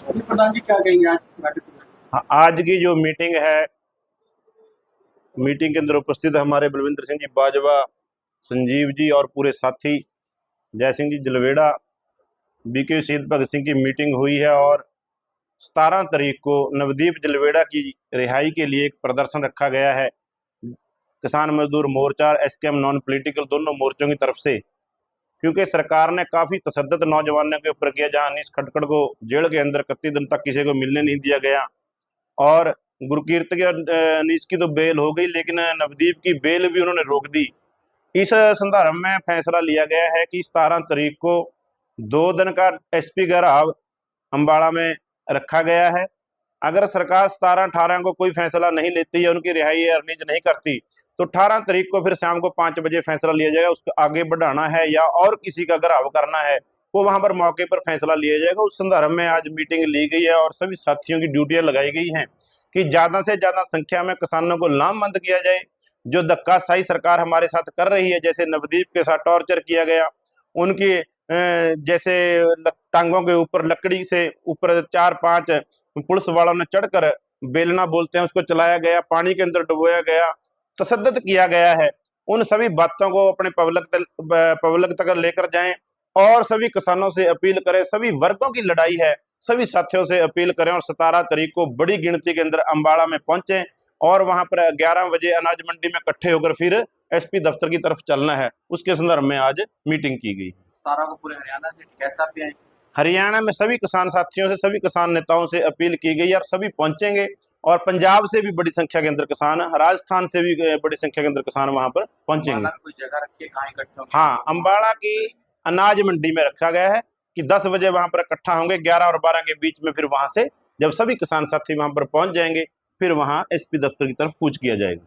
प्रधान जी क्या कहेंगे आज की बैठक में? हाँ, आज की जो मीटिंग है, मीटिंग के अंदर उपस्थित हमारे बलविंदर सिंह जी बाजवा, संजीव जी और पूरे साथी, जय सिंह जी जलवेड़ा, बीके शहीद भगत सिंह की मीटिंग हुई है। और 17 तारीख को नवदीप जलवेड़ा की रिहाई के लिए एक प्रदर्शन रखा गया है। किसान मजदूर मोर्चा, एसकेएम नॉन पॉलिटिकल दोनों मोर्चों की तरफ से, क्योंकि सरकार ने काफी तशद्दुद नौजवानों के ऊपर किया, जहां अनीस खटकड़ को जेल के अंदर 31 दिन तक किसी को मिलने नहीं दिया गया। और गुरकीरत की और अनीस की तो बेल हो गई, लेकिन नवदीप की बेल भी उन्होंने रोक दी। इस संदर्भ में फैसला लिया गया है कि 17 तारीख को 2 दिन का एसपी घेराव अम्बाड़ा में रखा गया है। अगर सरकार 17-18 को कोई फैसला नहीं लेती है, उनकी रिहाई अर्नीज नहीं करती, तो 18 तारीख को फिर शाम को 5 बजे फैसला लिया जाएगा। उसको आगे बढ़ाना है या और किसी का घेराव करना है, वो वहां पर मौके पर फैसला लिया जाएगा। उस संदर्भ में आज मीटिंग ली गई है और सभी साथियों की ड्यूटियां लगाई गई हैं कि ज्यादा से ज्यादा संख्या में किसानों को लामबंद किया जाए। जो धक्काशाही सरकार हमारे साथ कर रही है, जैसे नवदीप के साथ टॉर्चर किया गया, उनकी जैसे टांगों के ऊपर लकड़ी से ऊपर 4-5 पुलिस वालों ने चढ़कर, बेलना बोलते हैं उसको, चलाया गया, पानी के अंदर डुबोया गया, तशद्दुद किया गया है। उन सभी बातों को अपने पब्लिक तक लेकर जाएं और सभी किसानों से अपील करें। सभी वर्गों की लड़ाई है, सभी साथियों से अपील करें और 17 तारीख को बड़ी गिनती के अंदर अम्बाड़ा में पहुंचे और वहां पर 11 बजे अनाज मंडी में इकट्ठे होकर फिर एसपी दफ्तर की तरफ चलना है। उसके संदर्भ में आज मीटिंग की गई। 17 को पूरे हरियाणा से कैसा भी आए? हरियाणा में सभी किसान साथियों से, सभी किसान नेताओं से अपील की गई और सभी पहुंचेंगे। और पंजाब से भी बड़ी संख्या के अंदर किसान, राजस्थान से भी बड़ी संख्या के अंदर किसान वहां पर पहुंचेंगे। कोई जगह रखी है, कहाँ इकट्ठे होंगे? हाँ, अम्बाड़ा की अनाज मंडी में रखा गया है कि 10 बजे वहां पर इकट्ठा होंगे। 11 और 12 के बीच में फिर वहां से जब सभी किसान साथी वहां पर पहुंच जाएंगे, फिर वहां एसपी दफ्तर की तरफ कूच किया जाएगा।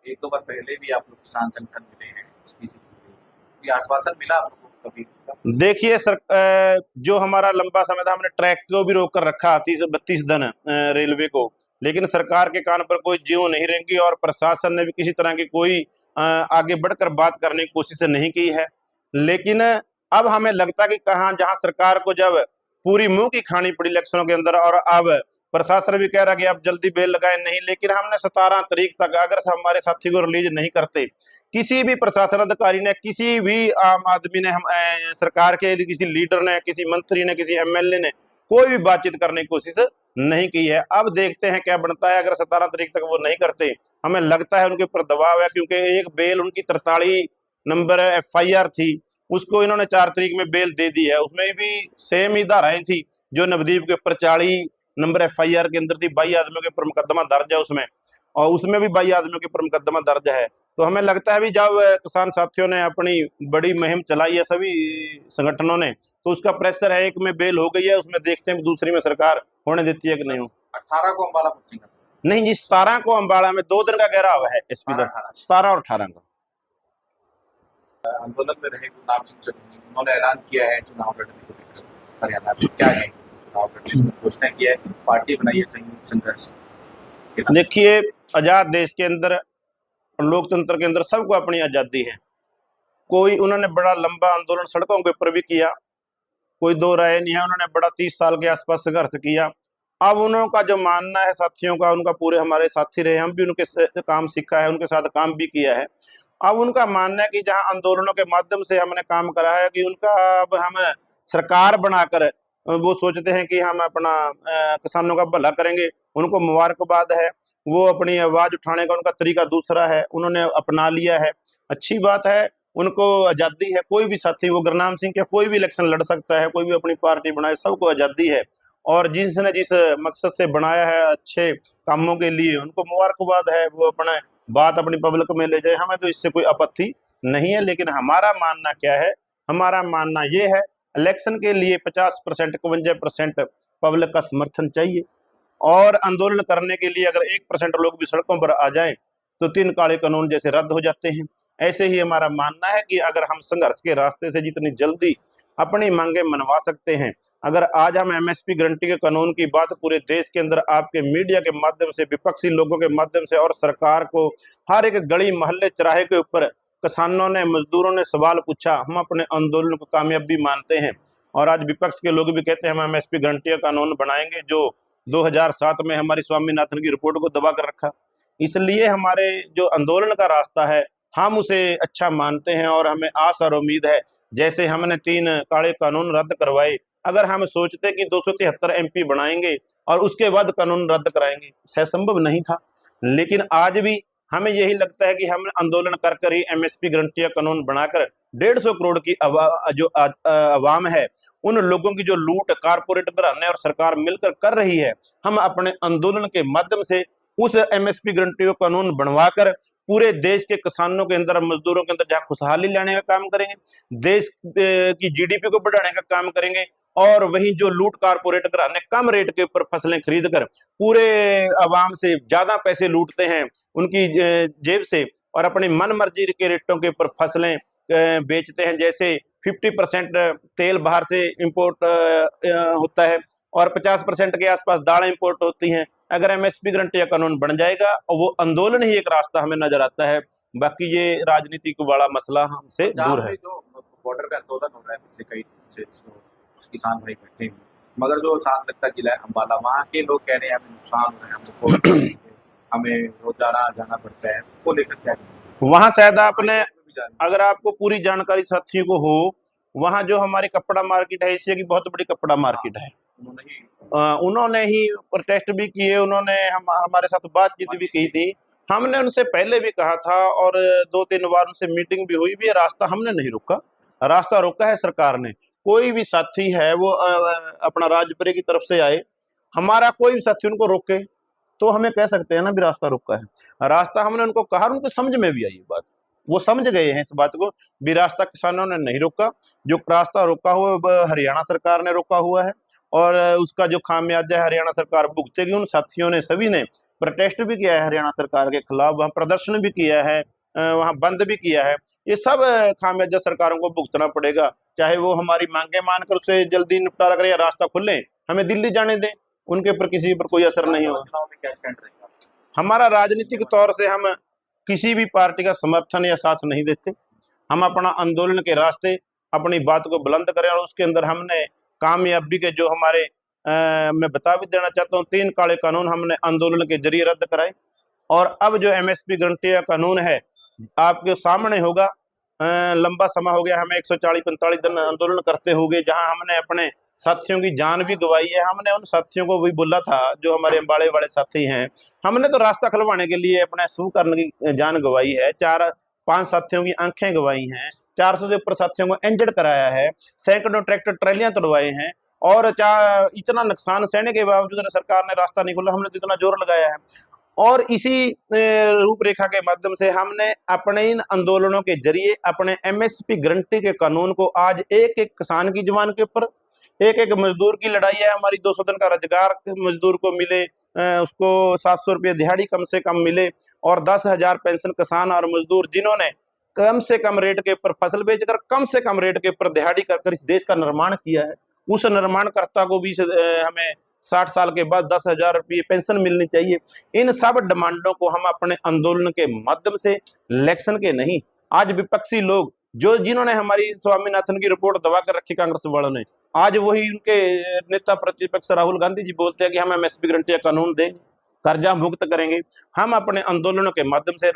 1-2 बार पहले भी आप लोग किसान संगठन मिले हैं, एसपी से ये आश्वासन मिला आप लोगों को कभी? देखिए सर, जो हमारा लंबा समय था, हमने ट्रैक को भी रोक कर रखा 30-32 दिन रेलवे को, लेकिन सरकार के कान पर कोई ज्यों नहीं रेंगी और प्रशासन ने भी किसी तरह की कोई आगे बढ़कर बात करने की कोशिश नहीं की है। लेकिन अब हमें लगता है कि कहाँ, जहां सरकार को जब पूरी मुंह की खानी पड़ी इलेक्शनों के अंदर, और अब प्रशासन भी कह रहा कि आप जल्दी बेल लगाए नहीं, लेकिन हमने 17 तारीख तक अगर हमारे साथी को रिलीज नहीं करते, किसी भी प्रशासन अधिकारी ने, किसी भी आम आदमी ने, हम सरकार के किसी लीडर ने, किसी मंत्री ने, किसी एमएलए ने कोई भी बातचीत करने की कोशिश नहीं की है। अब देखते हैं क्या बनता है। अगर 17 तारीख तक वो नहीं करते, हमें लगता है उनके ऊपर दबाव है, क्योंकि एक बेल उनकी 43 नंबर एफआईआर थी, उसको इन्होंने 4 तारीख में बेल दे दी है। उसमें भी सेम ही धाराएं थी जो नवदीप के ऊपर 40 नंबर एफआईआर के अंदर थी। 22 आदमियों के ऊपर मुकदमा दर्ज है उसमें, और उसमें भी 22 आदमियों के ऊपर मुकदमा दर्ज है। तो हमें लगता है भी जब किसान साथियों ने अपनी बड़ी मुहिम चलाई है सभी संगठनों ने, तो उसका प्रेशर है। एक में बेल हो गई है, उसमें देखते हैं दूसरी में सरकार होने देती है कि नहीं हो। 18 को अम्बाला पहुंचेगा? नहीं जी, 17 को अम्बाड़ा में 2 दिन का घेराव है एसपी का, 17 और 18 का। आंदोलन में रहे गुरनाम सिंह चन्नी, उन्होंने ऐलान किया है चुनाव लड़ने को लेकर हरियाणा में, क्या है चुनाव लड़ने की घोषणा की है, पार्टी बनाई है संयुक्त संघर्ष। देखिए, आजाद देश के अंदर, लोकतंत्र के अंदर सबको अपनी आजादी है। कोई, उन्होंने बड़ा लंबा आंदोलन सड़कों के ऊपर भी किया, कोई दो राय नहीं है। उन्होंने बड़ा 30 साल के आसपास संघर्ष किया। अब उनका जो मानना है साथियों का, उनका पूरे हमारे साथी रहे, हम भी उनके काम सीखा है, उनके साथ काम भी किया है। अब उनका मानना है कि जहां आंदोलनों के माध्यम से हमने काम करा है, कि उनका अब हम सरकार बनाकर वो सोचते हैं कि हम अपना किसानों का भला करेंगे। उनको मुबारकबाद है, वो अपनी आवाज उठाने का उनका तरीका दूसरा है, उन्होंने अपना लिया है, अच्छी बात है। उनको आजादी है, कोई भी साथी, वो गुरनाम सिंह के कोई भी इलेक्शन लड़ सकता है, कोई भी अपनी पार्टी बनाए, सबको आजादी है। और जिसने जिस मकसद से बनाया है अच्छे कामों के लिए, उनको मुबारकबाद है, वो अपना बात अपनी पब्लिक में ले जाए, हमें तो इससे कोई आपत्ति नहीं है। लेकिन हमारा मानना क्या है, हमारा मानना ये है, इलेक्शन के लिए 50%, 51% पब्लिक का समर्थन चाहिए। और आंदोलन करने के लिए अगर 1% लोग भी सड़कों पर आ जाएं, तो 3 काले कानून जैसे रद्द हो जाते हैं। ऐसे ही हमारा मानना है कि अगर हम संघर्ष के रास्ते से जितनी जल्दी अपनी मांगे मनवा सकते हैं, अगर आज हम एमएसपी गारंटी के कानून की बात पूरे देश के अंदर आपके मीडिया के माध्यम से, विपक्षी लोगों के माध्यम से और सरकार को, हर एक गली मोहल्ले चौराहे के ऊपर किसानों ने, मजदूरों ने सवाल पूछा, हम अपने आंदोलन को कामयाबी मानते हैं। और आज विपक्ष के लोग भी कहते हैं हम एमएसपी गारंटी कानून बनाएंगे, जो 2007 में हमारी स्वामीनाथन की रिपोर्ट को दबा कर रखा। इसलिए हमारे जो आंदोलन का रास्ता है हम उसे अच्छा मानते हैं और हमें आस और उम्मीद है, जैसे हमने 3 काले कानून रद्द करवाए, अगर हम सोचते कि 273 एमपी बनाएंगे और उसके बाद कानून रद्द कराएंगे, संभव नहीं था। लेकिन आज भी हमें यही लगता है कि हम आंदोलन कर कर ही एमएसपी गारंटी कानून बनाकर 150 करोड़ की जो अवाम है, उन लोगों की जो लूट कारपोरेट घराने और सरकार मिलकर कर रही है, हम अपने आंदोलन के माध्यम से उस एमएसपी गारंटी कानून बनवाकर पूरे देश के किसानों के अंदर, मजदूरों के अंदर जहाँ खुशहाली लाने का काम करेंगे, देश की जीडीपी को बढ़ाने का काम करेंगे। और वहीं जो लूट कारपोरेट घराने कम रेट के ऊपर फसलें खरीद कर पूरे अवाम से ज्यादा पैसे लूटते हैं उनकी जेब से, और अपनी मन मर्जी के रेटों के ऊपर फसलें बेचते हैं। जैसे 50% तेल बाहर से इंपोर्ट होता है और 50% के आसपास दालें इंपोर्ट होती हैं। अगर एमएसपी गारंटी कानून बन जाएगा और वो आंदोलन ही एक रास्ता हमें नजर आता है, बाकी ये राजनीति वाला मसला हमसे दूर है। जो बॉर्डर पे आंदोलन हो रहा है पिछले कई दिन से, किसान भाई बैठे हैं, मगर जो साथ लगता जिला है अम्बाला, वहाँ के लोग कह रहे हैं हमें नुकसान हो रहा है, हमें रोजाना जाना पड़ता है, उसको लेकर क्या वहाँ शायद आपने, अगर आपको पूरी जानकारी साथियों को हो, वहाँ जो हमारी कपड़ा मार्केट है, एशिया की बहुत बड़ी कपड़ा मार्केट है, उन्होंने ही प्रोटेस्ट भी किए, उन्होंने हमारे साथ बातचीत भी की थी। हमने उनसे पहले भी कहा था और 2-3 बार उनसे मीटिंग भी हुई भी, रास्ता हमने नहीं रोका, रास्ता रोका है सरकार ने। कोई भी साथी है वो अपना राजपुरे की तरफ से आए, हमारा कोई भी साथी उनको रोके तो हमें कह सकते हैं ना भी रास्ता रोका है। रास्ता हमने उनको कहा, उनको समझ में भी आई ये बात, वो समझ गए हैं इस बात को भी, रास्ता किसानों ने नहीं रोका। जो रास्ता रोका हुआ हरियाणा सरकार ने रोका हुआ है और उसका जो खामियाजा है हरियाणा सरकार भुगतेगी। उन साथियों ने सभी ने प्रोटेस्ट भी किया है हरियाणा सरकार के खिलाफ, वहाँ प्रदर्शन भी किया है, वहाँ बंद भी किया है। ये सब खामियाजा सरकारों को भुगतना पड़ेगा, चाहे वो हमारी मांगे मानकर उसे जल्दी निपटारा करें या रास्ता खुले, हमें दिल्ली जाने दें, उनके ऊपर किसी पर कोई असर नहीं होगा। हमारा राजनीतिक तौर से हम किसी भी पार्टी का समर्थन या साथ नहीं देते, हम अपना आंदोलन के रास्ते अपनी बात को बुलंद करें और उसके अंदर हमने कामयाबी के जो हमारे मैं बता भी देना चाहता हूँ, 3 काले कानून हमने आंदोलन के जरिए रद्द कराए। और अब जो एमएसपी गारंटी कानून है आपके सामने होगा, लंबा समय हो गया हमें 140-45 दिन आंदोलन करते हुए, जहां हमने अपने साथियों की जान भी गंवाई है। हमने उन साथियों को भी बोला था जो हमारे अम्बाड़े वाले साथी हैं, हमने तो रास्ता खुलवाने के लिए अपने शुभ करने की जान गंवाई है, 4-5 साथियों की आंखें गंवाई हैं, 400 से ऊपर साथियों को इंजर्ड कराया है, सैकड़ों ट्रैक्टर ट्रैलियां तोड़वाए हैं, और इतना नुकसान सहने के बावजूद सरकार ने रास्ता नहीं खोला, हमने तो इतना जोर लगाया है। और इसी रूपरेखा के माध्यम से हमने अपने इन आंदोलनों के जरिए अपने एमएसपी गारंटी के कानून को आज एक एक किसान की जुबान के ऊपर, एक एक मजदूर की लड़ाई है। हमारी 200 दिन का रोजगार मजदूर को मिले, उसको 700 रुपये दिहाड़ी कम से कम मिले, और 10,000 पेंशन किसान और मजदूर जिन्होंने कम से कम रेट के ऊपर फसल बेचकर कम से कम रेट के ऊपर दिहाड़ी कर इस देश का निर्माण किया है, उस निर्माणकर्ता को भी हमें 60 साल के बाद 10,000 रुपये पेंशन मिलनी चाहिए। इन सब डिमांडों को हम अपने आंदोलन के माध्यम से, इलेक्शन के नहीं, आज विपक्षी लोग जो जिन्होंने हमारी स्वामीनाथन की रिपोर्ट दबा कर रखी कांग्रेस वालों ने, आज वही उनके नेता प्रतिपक्ष राहुल गांधी जी बोलते हैं कि हम एमएसपी गारंटी कानून देंगे, कर्जा मुक्त करेंगे। हम अपने आंदोलनों के माध्यम से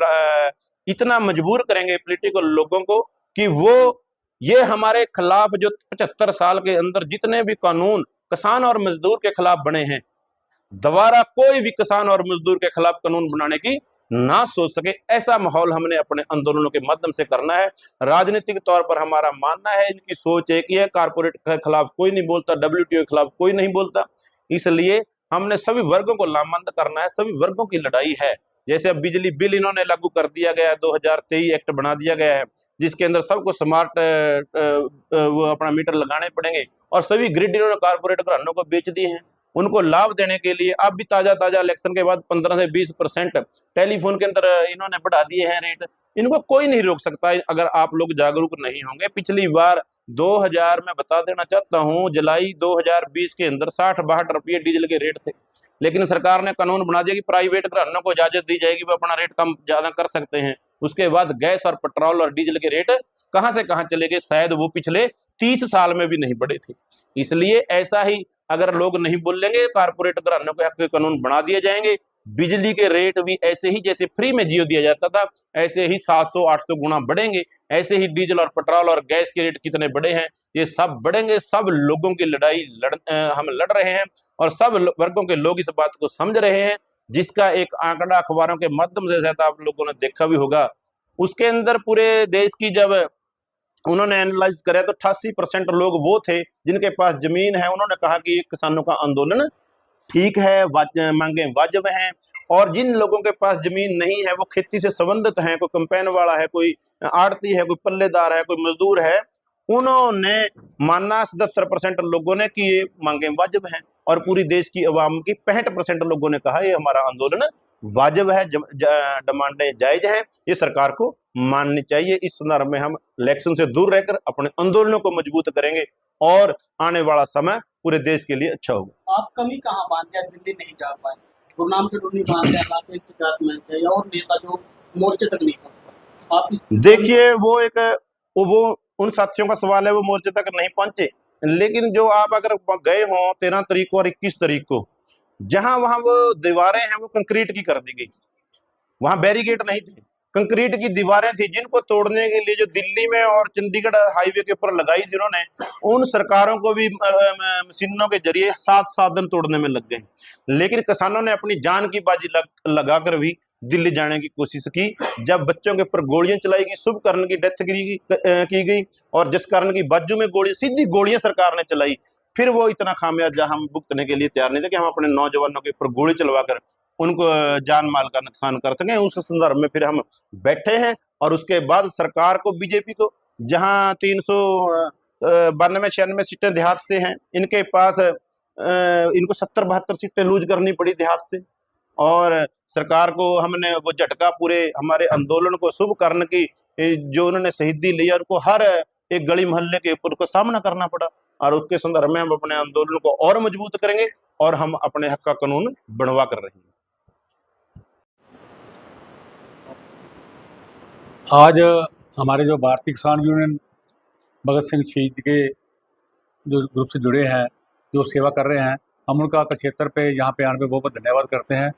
इतना मजबूर करेंगे पॉलिटिकल लोगों को कि वो ये हमारे खिलाफ जो 75 साल के अंदर जितने भी कानून किसान और मजदूर के खिलाफ बने हैं, दोबारा कोई भी किसान और मजदूर के खिलाफ कानून बनाने की ना सोच सके। ऐसा माहौल हमने अपने आंदोलनों के माध्यम से करना है। राजनीतिक तौर पर हमारा मानना है, इनकी सोच एक ही है, कारपोरेट के खिलाफ कोई नहीं बोलता, डब्ल्यूटीओ के खिलाफ कोई नहीं बोलता, इसलिए हमने सभी वर्गों को लामबंद करना है, सभी वर्गों की लड़ाई है। जैसे अब बिजली बिल इन्होंने लागू कर दिया गया है, 2023 एक्ट बना दिया गया है, जिसके अंदर सबको स्मार्ट वो अपना मीटर लगाने पड़ेंगे, और सभी ग्रिड इन्होंने कारपोरेट घरानों को बेच दिए हैं। उनको लाभ देने के लिए अब भी ताजा इलेक्शन के बाद 15 से 20% टेलीफोन के अंदर इन्होंने बढ़ा दिए हैं रेट। इनको कोई नहीं रोक सकता अगर आप लोग जागरूक नहीं होंगे। पिछली बार 2000 में बता देना चाहता हूं, जुलाई 2020 के अंदर 60-62 रुपये डीजल के रेट थे, लेकिन सरकार ने कानून बना दिया कि प्राइवेट घरानों को इजाजत दी जाएगी, वो अपना रेट कम ज्यादा कर सकते हैं। उसके बाद गैस और पेट्रोल और डीजल के रेट कहां से कहां चले गए, शायद वो पिछले 30 साल में भी नहीं बढ़े थे। इसलिए ऐसा ही अगर लोग नहीं बोलेंगे, कारपोरेट घरानों के हक के कानून बना दिए जाएंगे। बिजली के रेट भी ऐसे ही, जैसे फ्री में जियो दिया जाता था, ऐसे ही 700-800 गुना बढ़ेंगे। ऐसे ही डीजल और पेट्रोल और गैस के रेट कितने बढ़े हैं, ये सब बढ़ेंगे। सब लोगों की लड़ाई हम लड़ रहे हैं और सब वर्गों के लोग इस बात को समझ रहे हैं, जिसका एक आंकड़ा अखबारों के माध्यम से शायद आप लोगों ने देखा भी होगा। उसके अंदर पूरे देश की जब उन्होंने एनालाइज करा तो 88% लोग वो थे जिनके पास जमीन है। उन्होंने कहा कि ये किसानों का आंदोलन ठीक है, मांगे वाजिब हैं। और जिन लोगों के पास जमीन नहीं है, वो खेती से संबंधित हैं, कोई कंपेन वाला है, कोई आड़ती है, कोई पल्लेदार है, कोई मजदूर है, उन्होंने माना 77% लोगों ने कि ये मांगे वाजिब हैं। और पूरी देश की आवाम की 65% लोगों ने कहा ये हमारा आंदोलन वाजिब है, डिमांडें जायज हैं, ये सरकार को माननी चाहिए। इस संदर्भ में हम इलेक्शन से दूर रहकर अपने आंदोलनों को मजबूत करेंगे और आने वाला समय पूरे देश के लिए अच्छा होगा। आप कमी कहाँ मानते हैं दिल्ली नहीं जा पाए? गुरनाम चटूर नहीं मानते हैं, राकेश टिकैत मानते हैं, या और नेता जो मोर्चे तक नहीं पहुंच पाए? आप इस देखिए, वो उन साथियों का सवाल है, वो मोर्चे तक नहीं पहुंचे। लेकिन जो आप अगर गए हो 13 तारीख को और 21 तारीख को, जहां वहां वो दीवारें हैं वो कंक्रीट की कर दी गई, वहां बैरिकेड नहीं थे, कंक्रीट की दीवारें थी, जिनको तोड़ने के लिए जो दिल्ली में और चंडीगढ़ हाईवे के ऊपर लगाई जिन्होंने, उन सरकारों को भी मशीनों के जरिए 7 दिन तोड़ने में लग गए। लेकिन किसानों ने अपनी जान की बाजी लगाकर भी दिल्ली जाने की कोशिश की। जब बच्चों के ऊपर गोलियां चलाई गई, शुभकर्ण की डेथ की गई और जिसकर्ण की बाजू में सीधी गोलियां सरकार ने चलाई, फिर वो इतना खामियाजा हम भुगतने के लिए तैयार नहीं थे कि हम अपने नौजवानों के ऊपर गोली चलवाकर उनको जान माल का नुकसान कर सकें। उस संदर्भ में फिर हम बैठे हैं और उसके बाद सरकार को, बीजेपी को, जहां 392-96 सीटें देहात से हैं, इनके पास इनको 70-72 सीटें लूज करनी पड़ी देहात से। और सरकार को हमने वो झटका पूरे हमारे आंदोलन को शुभ करने की जो उन्होंने शहीदी ली, उनको हर एक गली मोहल्ले के ऊपर को सामना करना पड़ा। और उसके संदर्भ में हम अपने आंदोलन को और मजबूत करेंगे और हम अपने हक का कानून बनवा कर रहेंगे। आज हमारे जो भारतीय किसान यूनियन भगत सिंह शहीद के जो ग्रुप से जुड़े हैं, जो सेवा कर रहे हैं, हम उनका क्षेत्र पे यहाँ पे आने पे बहुत बहुत धन्यवाद करते हैं।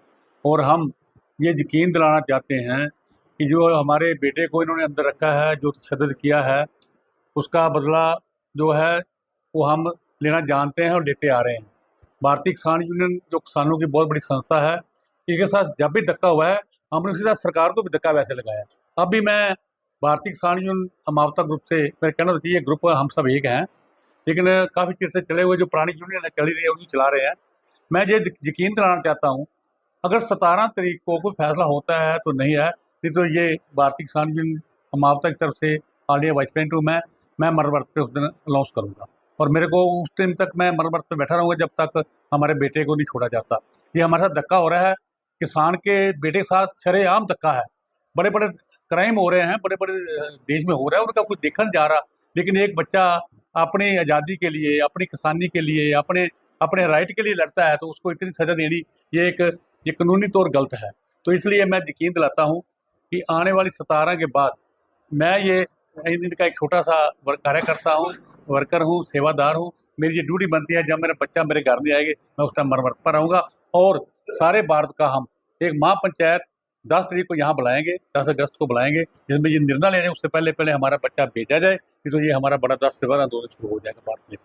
और हम ये यकीन दिलाना चाहते हैं कि जो हमारे बेटे को इन्होंने अंदर रखा है, जो तशद्दुद किया है, उसका बदला जो है वो हम लेना जानते हैं और लेते आ रहे हैं। भारतीय किसान यूनियन जो किसानों की बहुत बड़ी संस्था है, इसके साथ जब भी धक्का हुआ है, हमने उसके साथ सरकार को भी धक्का वैसे लगाया। अब भी मैं भारतीय किसान यूनियन अमावता ग्रुप से, मेरा कहना होती है ये ग्रुप हम सब एक हैं, लेकिन काफ़ी चिर से चले हुए जो पुरानी यूनियन है चली रही है, उन्हीं चला रहे हैं। मैं ये यकीन दिलाना चाहता हूँ, अगर 17 तारीख को कोई फैसला होता है तो नहीं है, नहीं तो ये भारतीय किसान यूनियन अमावता की तरफ से ऑल वाइस प्रेसिडेंट हूँ मैं मरवर्त पे उस दिन अनाउंस करूँगा। और मेरे को उस दिन तक मैं मरवर्त पे बैठा रहूँगा जब तक हमारे बेटे को नहीं छोड़ा जाता। ये हमारे साथ धक्का हो रहा है, किसान के बेटे के साथ शरेआम धक्का है। बड़े बड़े क्राइम हो रहे हैं, बड़े बड़े देश में हो रहा है, उनका कुछ देखा नहीं जा रहा। लेकिन एक बच्चा अपनी आज़ादी के लिए, अपनी किसानी के लिए, अपने राइट के लिए लड़ता है, तो उसको इतनी सज़ा देनी ये कानूनी तौर गलत है। तो इसलिए मैं यकीन दिलाता हूँ कि आने वाली 17 के बाद मैं ये इनका एक छोटा सा कार्यकर्ता हूँ, वर्कर हूँ, सेवादार हूँ। मेरी ये ड्यूटी बनती है, जब मेरा बच्चा मेरे घर नहीं आएगा, मैं उस टाइम मरवर्त पर रहूँगा। और सारे भारत का हम एक महापंचायत 10 तारीख को यहाँ बुलाएंगे, 10 अगस्त को बुलाएंगे, जिसमें ये निर्णय लेने उससे पहले हमारा बच्चा भेजा जाए, नहीं तो ये हमारा बड़ा 10 से 12 आंदोलन शुरू हो जाएगा भारत में।